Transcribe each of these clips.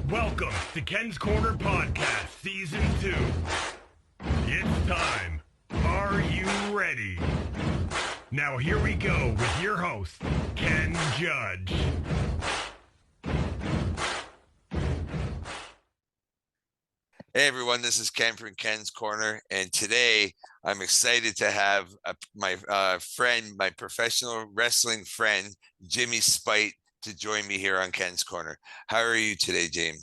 Welcome to Ken's Corner Podcast, Season 2. It's time. Are you ready? Now here we go with your host, Ken Judge. Hey everyone, this is Ken from Ken's Corner, and today I'm excited to have my friend, my professional wrestling friend, Jimmy Spite, to join me here on Ken's Corner. How are you today, Jamie?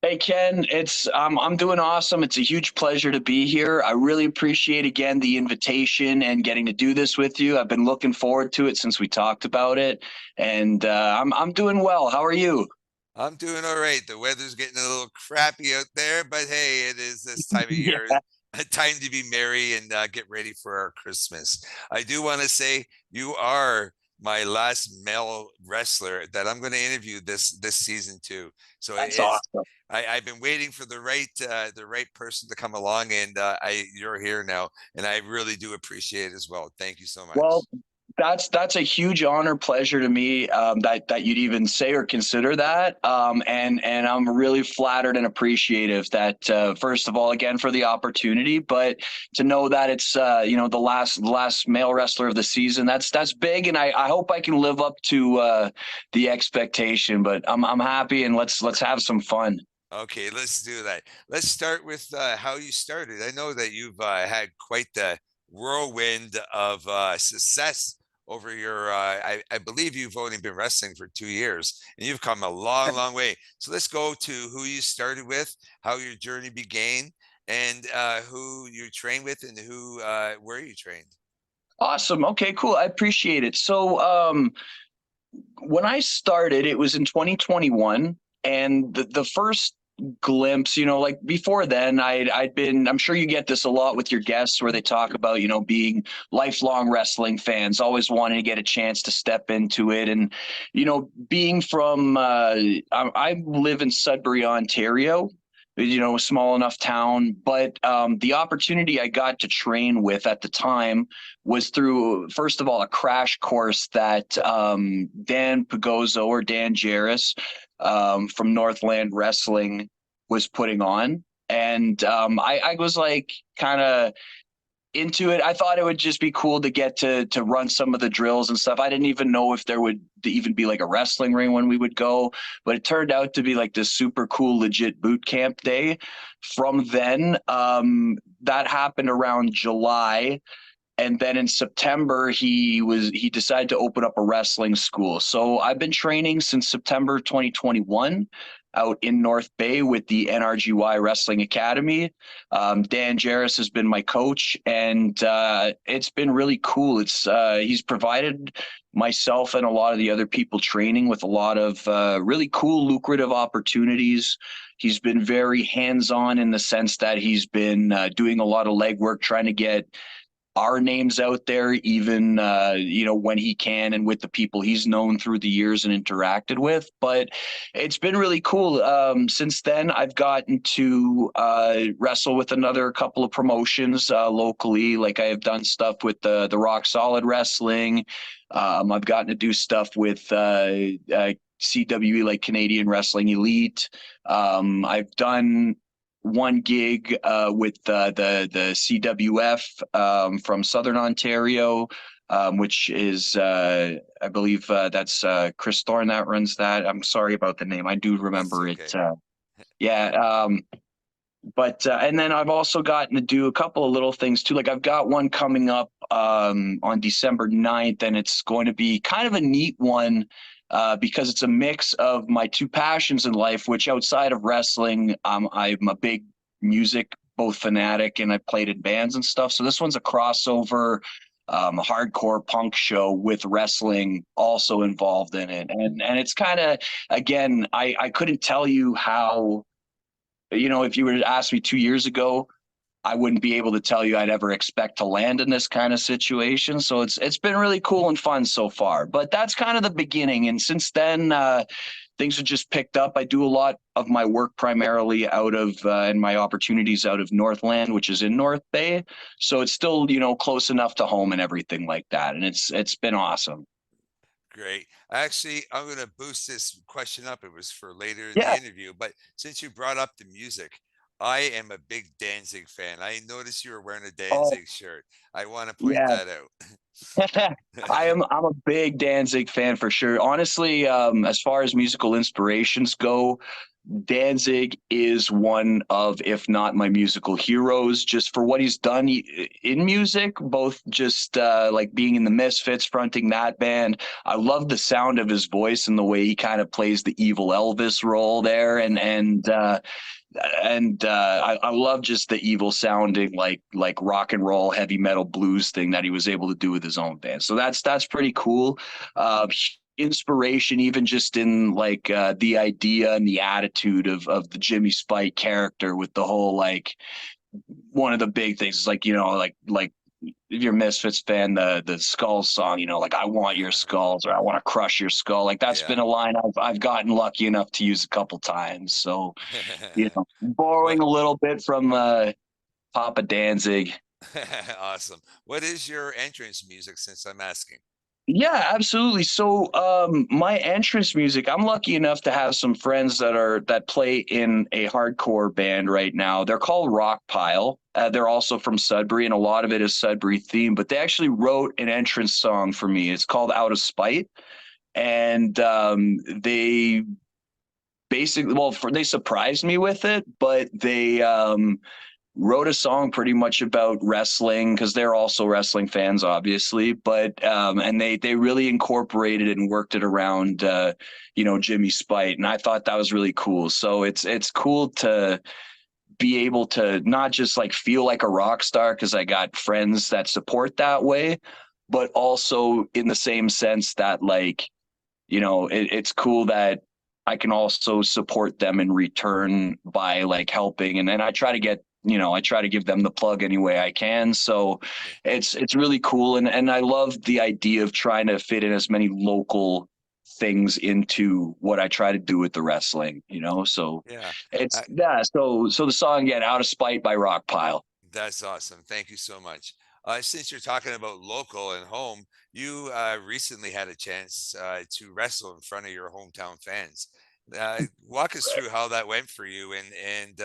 Hey Ken, I'm doing awesome. It's a huge pleasure to be here. I really appreciate again the invitation and getting to do this with you. I've been looking forward to it since we talked about it, and I'm doing well. How are you? I'm doing all right. The weather's getting a little crappy out there, but hey, it is this time of year, Yeah, a time to be merry and get ready for our Christmas. I do want to say you are my last male wrestler that I'm going to interview this season too. So that's awesome. I've been waiting for the right person to come along, and you're here now, and I really do appreciate it as well. Thank you so much. Well, that's a huge honor, pleasure to me that you'd even say or consider that. And I'm really flattered and appreciative that first of all, again for the opportunity, but to know that it's the last male wrestler of the season. That's big, and I hope I can live up to the expectation. But I'm happy, and let's have some fun. Okay, let's do that. Let's start with how you started. I know that you've had quite the whirlwind of success over your, I believe you've only been wrestling for 2 years, and you've come a long, long way. So let's go to who you started with, how your journey began, and who you trained with, and where you trained. Awesome. Okay, cool. I appreciate it. So when I started, it was in 2021, and the first glimpse, like before then, I'd been. I'm sure you get this a lot with your guests, where they talk about being lifelong wrestling fans, always wanting to get a chance to step into it, and being from. I live in Sudbury, Ontario. A small enough town, but the opportunity I got to train with at the time was through, first of all, a crash course that Dan Pagozzo or Dan Jarris from Northland Wrestling was putting on. And I was like kind of into it. I thought it would just be cool to get to run some of the drills and stuff. I didn't even know if there would even be like a wrestling ring when we would go, but it turned out to be like this super cool, legit boot camp day. From then, that happened around July. And then in September, he decided to open up a wrestling school. So I've been training since September 2021 out in North Bay with the NRGY Wrestling Academy. Dan Jarris has been my coach, and it's been really cool. He's provided myself and a lot of the other people training with a lot of really cool, lucrative opportunities. He's been very hands-on in the sense that he's been doing a lot of legwork, trying to get our names out there, even when he can, and with the people he's known through the years and interacted with. But it's been really cool. Since then, I've gotten to wrestle with another couple of promotions locally. Like I have done stuff with the Rock Solid Wrestling. I've gotten to do stuff with CWE, like Canadian Wrestling Elite. I've done one gig with the CWF from Southern Ontario, which is I believe that's Chris Thorne that runs that. I'm sorry about the name. I do That's remember okay. it. Yeah. But and then I've also gotten to do a couple of little things too. Like I've got one coming up on December 9th, and it's going to be kind of a neat one because it's a mix of my two passions in life, which outside of wrestling, I'm a big music both fanatic, and I played in bands and stuff. So this one's a crossover, a hardcore punk show with wrestling also involved in it. And it's kind of, again, I couldn't tell you how, if you were to ask me 2 years ago, I wouldn't be able to tell you I'd ever expect to land in this kind of situation. So it's been really cool and fun so far. But that's kind of the beginning. And since then, things have just picked up. I do a lot of my work primarily out of and my opportunities out of Northland, which is in North Bay. So it's still close enough to home and everything like that. And it's been awesome. Great. Actually, I'm going to boost this question up. It was for later in the Yeah. interview, but since you brought up the music, I am a big Danzig fan. I noticed you were wearing a Oh, Danzig shirt. I want to point yeah. that out. I'm a big Danzig fan for sure. Honestly, as far as musical inspirations go, Danzig is one of, if not my musical heroes, just for what he's done in music, both just like being in the Misfits, fronting that band. I love the sound of his voice and the way he kind of plays the evil Elvis role there, I love just the evil sounding like rock and roll heavy metal blues thing that he was able to do with his own band. So that's pretty cool. Inspiration even just in like the idea and the attitude of the Jimmy Spike character with the whole like one of the big things is like like if you're a Misfits fan, the Skulls song, like I want your skulls or I want to crush your skull. Like that's Yeah. been a line I've gotten lucky enough to use a couple times. So What? borrowing a little bit from Papa Danzig. Awesome. What is your entrance music, since I'm asking? Yeah, absolutely. So, my entrance music, I'm lucky enough to have some friends that play in a hardcore band right now. They're called Rock Pile. They're also from Sudbury, and a lot of it is Sudbury themed. But they actually wrote an entrance song for me. It's called Out of Spite, and they basically, well, they surprised me with it, but they wrote a song pretty much about wrestling because they're also wrestling fans, obviously. But and they really incorporated it and worked it around, Jimmy Spite, and I thought that was really cool. So it's cool to be able to not just like feel like a rock star because I got friends that support that way, but also in the same sense that like it's cool that I can also support them in return by like helping and then I try to give them the plug any way I can. So Yeah. it's really cool and I love the idea of trying to fit in as many local things into what I try to do with the wrestling. So Yeah. it's yeah, so the song again, Out of Spite by Rockpile. That's awesome. Thank you so much. Since you're talking about local and home, you recently had a chance to wrestle in front of your hometown fans. Walk us through how that went for you and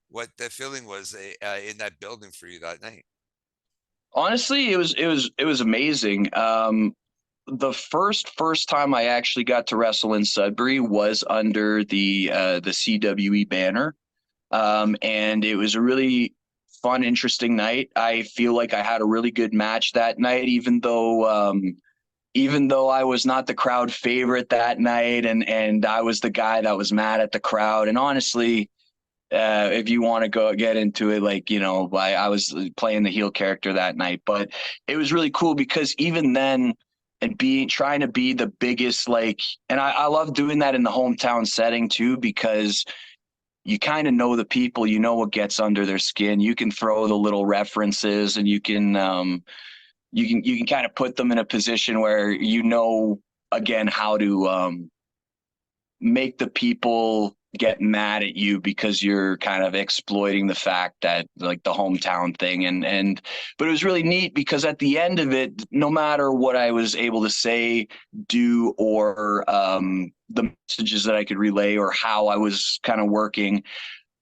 what the feeling was in that building for you that night. Honestly, it was amazing. The first time I actually got to wrestle in Sudbury was under the CWE banner, and it was a really fun, interesting night. I feel like I had a really good match that night, even though I was not the crowd favorite that night, and I was the guy that was mad at the crowd. And honestly, if you want to go get into it, like I was playing the heel character that night, but it was really cool because even then, and being trying to be the biggest, like, and I love doing that in the hometown setting too because you kind of know the people, you know what gets under their skin. You can throw the little references, and you can kind of put them in a position where again how to make the people get mad at you because you're kind of exploiting the fact that like the hometown thing but it was really neat because at the end of it, no matter what I was able to say, do, or the messages that I could relay or how I was kind of working,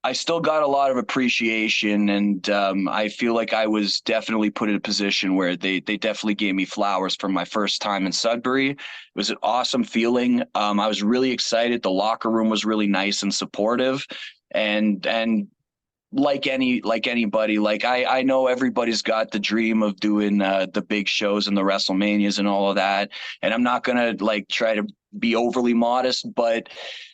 I still got a lot of appreciation, and I feel like I was definitely put in a position where they definitely gave me flowers from my first time in Sudbury. It was an awesome feeling. I was really excited. The locker room was really nice and supportive, and like anybody, like I know everybody's got the dream of doing the big shows and the WrestleManias and all of that, and I'm not gonna like try to be overly modest, but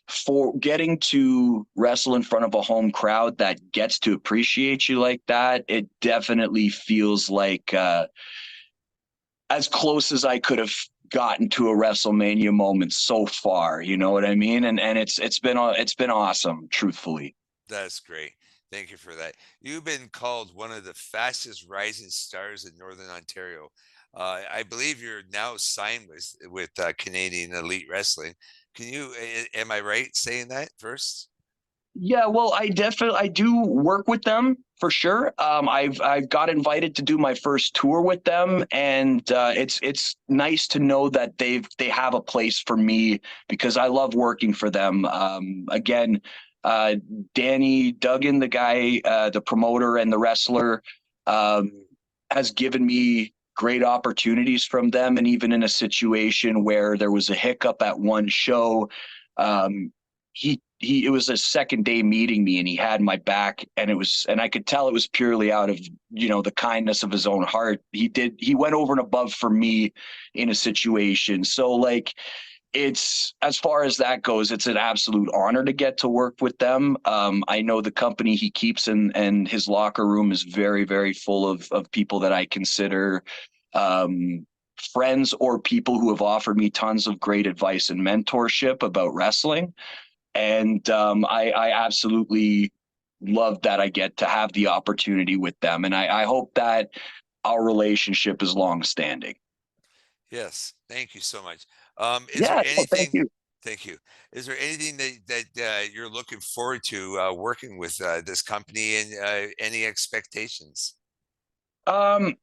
for getting to wrestle in front of a home crowd that gets to appreciate you like that, it definitely feels like as close as I could have gotten to a WrestleMania moment so far. You know what I mean? And it's been awesome, truthfully. That's great. Thank you for that. You've been called one of the fastest rising stars in Northern Ontario. I believe you're now signed with Canadian Elite Wrestling. Can you? Am I right saying that first? Yeah, well, I do work with them for sure. I've got invited to do my first tour with them, and it's nice to know that they have a place for me because I love working for them. Again, uh, Danny Duggan, the guy, the promoter and the wrestler, um, has given me great opportunities from them, and even in a situation where there was a hiccup at one show. Um, he it was a second day meeting me and he had my back, and I could tell it was purely out of the kindness of his own heart. He went over and above for me in a situation. So like, it's, as far as that goes, it's an absolute honor to get to work with them. I know the company he keeps, and his locker room is very, very full of people that I consider um, friends, or people who have offered me tons of great advice and mentorship about wrestling. And I absolutely love that I get to have the opportunity with them. And I hope that our relationship is long standing. Yes, thank you so much. Is there Yeah, well, thank anything? you. Thank you. Is there anything that you're looking forward to working with this company, and any expectations? Um,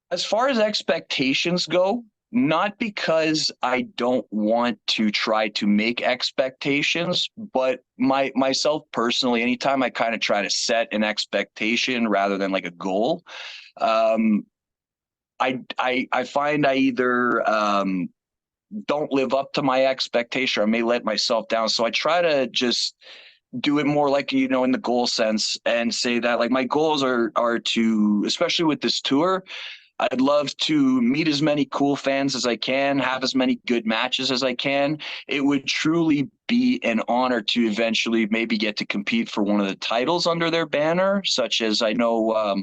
as far as expectations go, not because I don't want to try to make expectations, but myself personally, anytime I kind of try to set an expectation rather than like a goal, um, I find I either don't live up to my expectation, or I may let myself down. So I try to just do it more like, in the goal sense, and say that like my goals are to, especially with this tour, I'd love to meet as many cool fans as I can, have as many good matches as I can. It would truly be an honor to eventually maybe get to compete for one of the titles under their banner, such as I know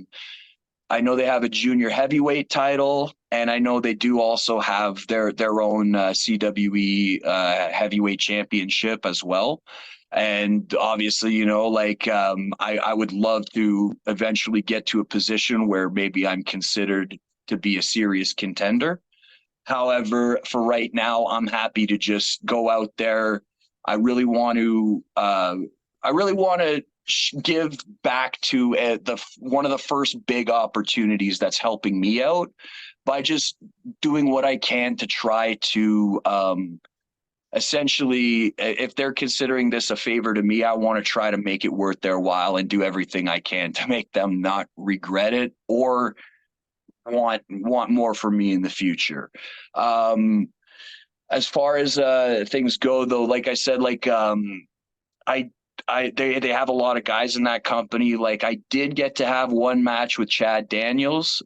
they have a junior heavyweight title, and I know they do also have their own CWE heavyweight championship as well. And obviously, like, I would love to eventually get to a position where maybe I'm considered to be a serious contender. However, for right now, I'm happy to just go out there. I really want to. I really want to give back to the one of the first big opportunities that's helping me out by just doing what I can to try to essentially, if they're considering this a favor to me, I want to try to make it worth their while and do everything I can to make them not regret it, or want more from me in the future. Um, as far as things go, though, like I said, like, I they have a lot of guys in that company. Like, I did get to have one match with Chad Daniels.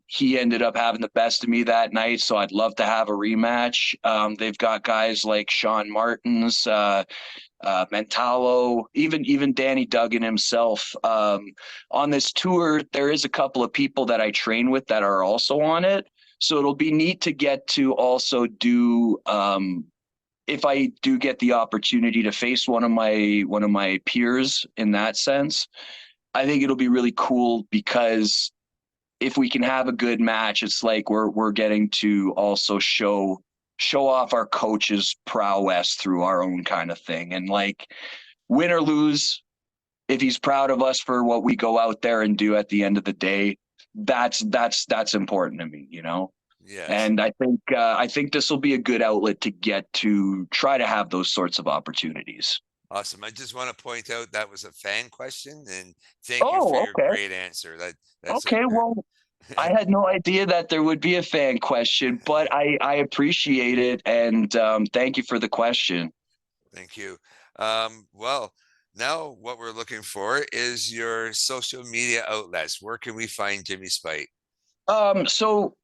He ended up having the best of me that night, so I'd love to have a rematch. They've got guys like Sean Martins, Mentalo, even Danny Duggan himself. On this tour, there is a couple of people that I train with that are also on it. So it'll be neat to get to also do, if I do get the opportunity to face one of my peers in that sense. I think it'll be really cool because if we can have a good match, it's like we're getting to also show off our coach's prowess through our own kind of thing. And like, win or lose, if he's proud of us for what we go out there and do at the end of the day, that's important to me. Yes. And I think this will be a good outlet to get to try to have those sorts of opportunities. Awesome. I just want to point out that was a fan question, and thank you for Oh, your okay. great answer. That's a Okay. Well, I had no idea that there would be a fan question, but I appreciate it, and thank you for the question. thank you. Well, now what we're looking for is your social media outlets. Where can we find Jimmy Spite? So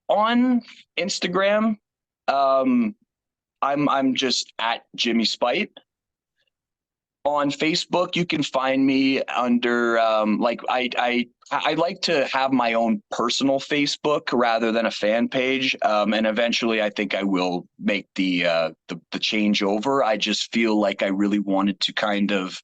on Instagram, um, I'm just at Jimmy Spite. On Facebook, you can find me under like, I like to have my own personal Facebook rather than a fan page, and eventually I think I will make the change over. I just feel like I really wanted to kind of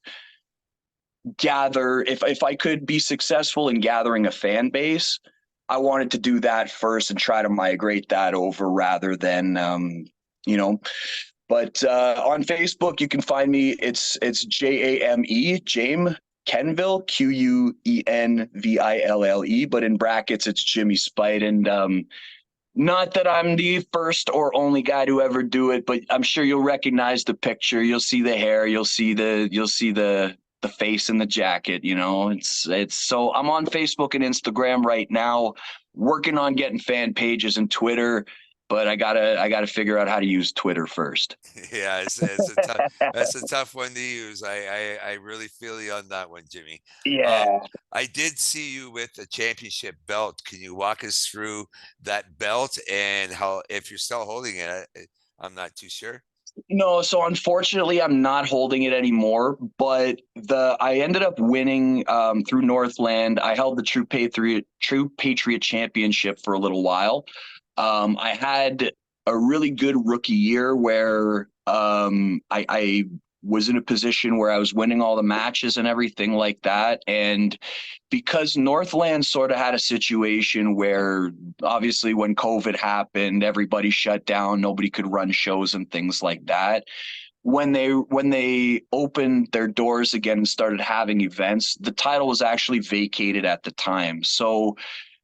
gather, if I could be successful in gathering a fan base, I wanted to do that first and try to migrate that over rather than you know But on Facebook, you can find me. It's Jame Kenville, Quenville. But in brackets, it's Jimmy Spite. And not that I'm the first or only guy to ever do it, but I'm sure you'll recognize the picture. You'll see the hair. You'll see the face in the jacket. You know, it's so I'm on Facebook and Instagram right now, working on getting fan pages and Twitter. But I gotta figure out how to use Twitter first. Yeah, it's a tough that's a tough one to use. I really feel you on that one, Jimmy. Um, Yeah. I did see you with a championship belt. Can you walk us through that belt and how, if you're still holding it? I'm not too sure. No, so unfortunately, I'm not holding it anymore. But I ended up winning through Northland. I held the True Patriot Championship for a little while. I had a really good rookie year where I was in a position where I was winning all the matches and everything like that. And because Northland sort of had a situation where obviously when COVID happened, everybody shut down, nobody could run shows and things like that. When they opened their doors again and started having events, the title was actually vacated at the time. So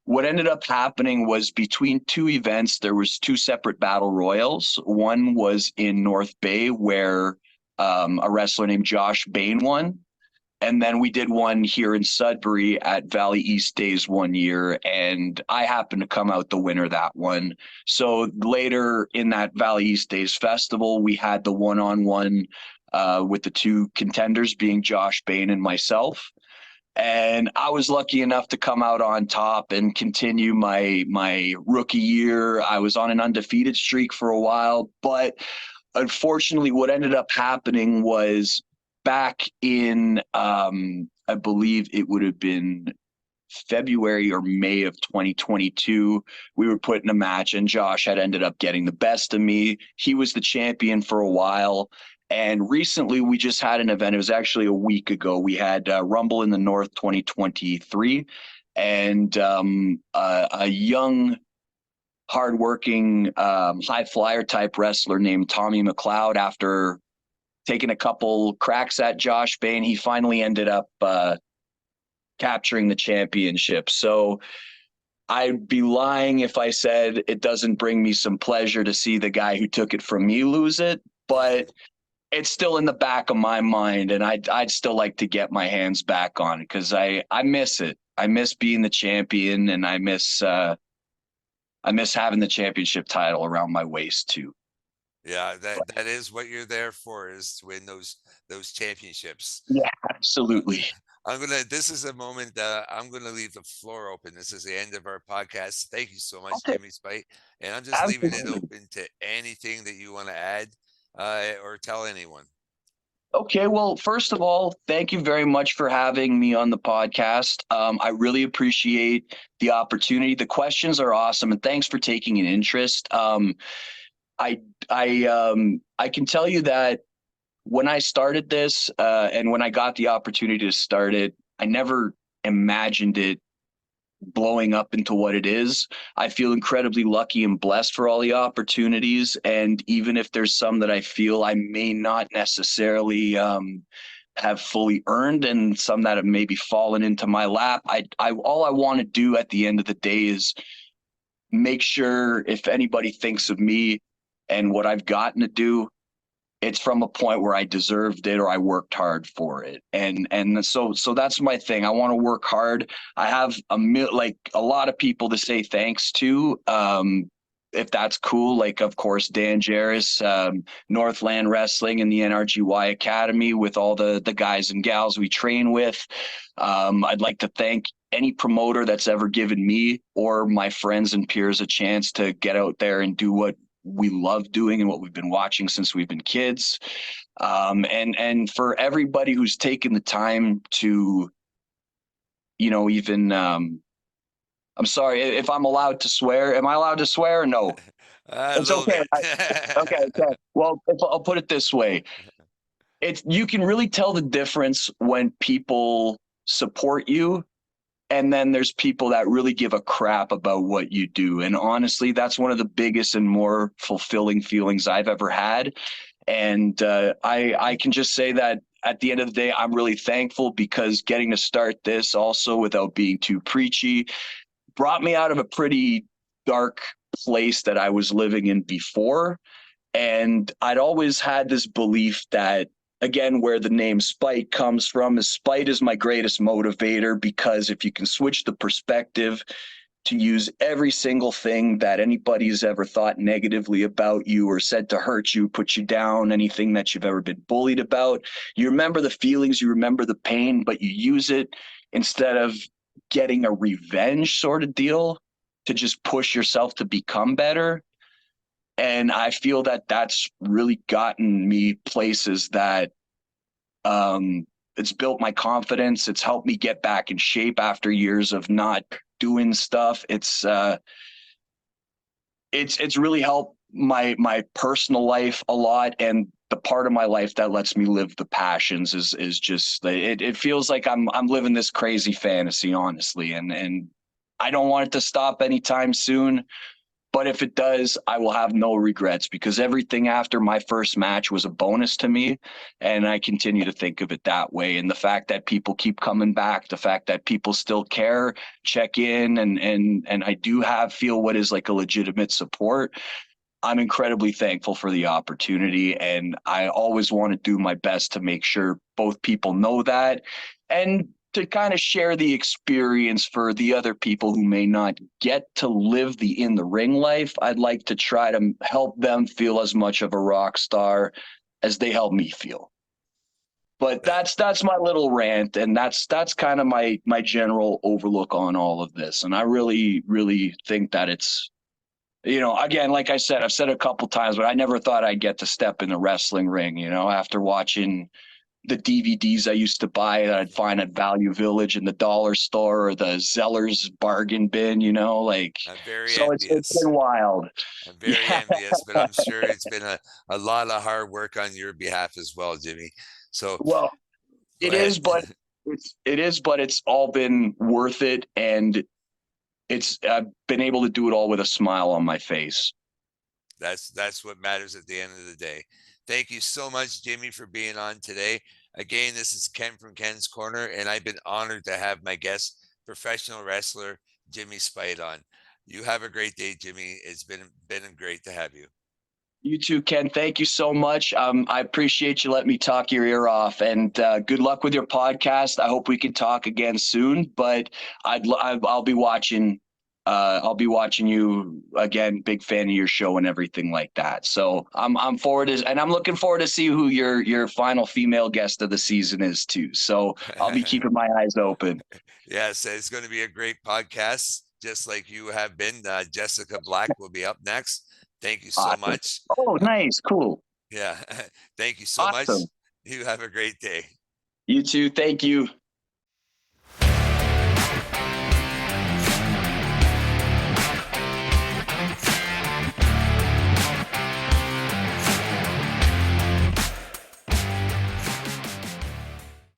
what ended up happening was between two events, there was two separate battle royals. One was in North Bay where a wrestler named Josh Bain won. And then we did one here in Sudbury at Valley East Days one year, and I happened to come out the winner that one. So later in that Valley East Days festival, we had the one-on-one with the two contenders being Josh Bain and myself. And I was lucky enough to come out on top and continue my rookie year. I was on an undefeated streak for a while, but unfortunately, what ended up happening was back in I believe it would have been February or May of 2022, we were put in a match and Josh had ended up getting the best of me. He was the champion for a while. And recently we just had an event. It was actually a week ago. We had Rumble in the North 2023, and a young, hardworking, high flyer type wrestler named Tommy McLeod, after taking a couple cracks at Josh Bain, he finally ended up capturing the championship. So I'd be lying if I said it doesn't bring me some pleasure to see the guy who took it from me lose it, but it's still in the back of my mind, and I'd still like to get my hands back on it because I miss it. I miss being the champion, and I miss having the championship title around my waist too. Yeah, that is what you're there for, is to win those championships. Yeah, absolutely. This is a moment that I'm gonna leave the floor open. This is the end of our podcast. Thank you so much, Okay. Jimmy Spite. And I'm just leaving it Absolutely. open to anything that you want to add or tell anyone. Okay, well, first of all, thank you very much for having me on the podcast. I really appreciate the opportunity. The questions are awesome, and thanks for taking an interest. I can tell you that when I started this, and when I got the opportunity to start it, I never imagined it blowing up into what it is. I feel incredibly lucky and blessed for all the opportunities. And even if there's some that I feel I may not necessarily have fully earned, and some that have maybe fallen into my lap, all I want to do at the end of the day is make sure if anybody thinks of me and what I've gotten to do, it's from a point where I deserved it or I worked hard for it. And so that's my thing. I want to work hard. I have like a lot of people to say thanks to. If that's cool, like of course Dan Jarris, Northland Wrestling, and the NRGY Academy with all the guys and gals we train with. I'd like to thank any promoter that's ever given me or my friends and peers a chance to get out there and do what we love doing and what we've been watching since we've been kids. And for everybody who's taken the time to, even I'm sorry if I'm allowed to swear. Am I allowed to swear? No, A it's little okay. bit. Okay. Well, I'll put it this way. You can really tell the difference when people support you, and then there's people that really give a crap about what you do. And honestly, that's one of the biggest and more fulfilling feelings I've ever had. And I can just say that at the end of the day, I'm really thankful because getting to start this also without being too preachy brought me out of a pretty dark place that I was living in before. And I'd always had this belief that, again, where the name Spite comes from, is spite is my greatest motivator, because if you can switch the perspective to use every single thing that anybody's ever thought negatively about you or said to hurt you, put you down, anything that you've ever been bullied about, you remember the feelings, you remember the pain, but you use it instead of getting a revenge sort of deal to just push yourself to become better. And I feel that that's really gotten me places that it's built my confidence. It's helped me get back in shape after years of not doing stuff. It's really helped my personal life a lot, and the part of my life that lets me live the passions is just it feels like I'm living this crazy fantasy, honestly, and I don't want it to stop anytime soon. But if it does, I will have no regrets, because everything after my first match was a bonus to me. And I continue to think of it that way. And the fact that people keep coming back, the fact that people still care, check in, and I do feel what is like a legitimate support. I'm incredibly thankful for the opportunity. And I always want to do my best to make sure both people know that, and to kind of share the experience for the other people who may not get to live the in the ring life. I'd like to try to help them feel as much of a rock star as they help me feel. But that's my little rant, and that's kind of my general overlook on all of this. And I really think that it's, again, like I said, I've said it a couple times, but I never thought I'd get to step in the wrestling ring, after watching the DVDs I used to buy that I'd find at Value Village in the dollar store or the Zeller's bargain bin, like, I'm very so it's envious. been wild. I'm very envious, but I'm sure it's been a lot of hard work on your behalf as well, Jimmy. So Well, go it ahead. is, but it's all been worth it. And I've been able to do it all with a smile on my face. That's what matters at the end of the day. Thank you so much, Jimmy, for being on today. Again, this is Ken from Ken's Corner, and I've been honored to have my guest, professional wrestler Jimmy Spite, on. You have a great day, Jimmy. It's been great to have you. You too, Ken. Thank you so much. I appreciate you letting me talk your ear off, and good luck with your podcast. I hope we can talk again soon. But I'll be watching. I'll be watching you again. Big fan of your show and everything like that. So I'm forward and I'm looking forward to see who your final female guest of the season is too. So I'll be keeping my eyes open. Yes, it's going to be a great podcast, just like you have been. Jessica Black will be up next. Thank you so Awesome. much. Oh, nice, cool. Yeah, thank you so much. Awesome. You have a great day. You too. Thank you.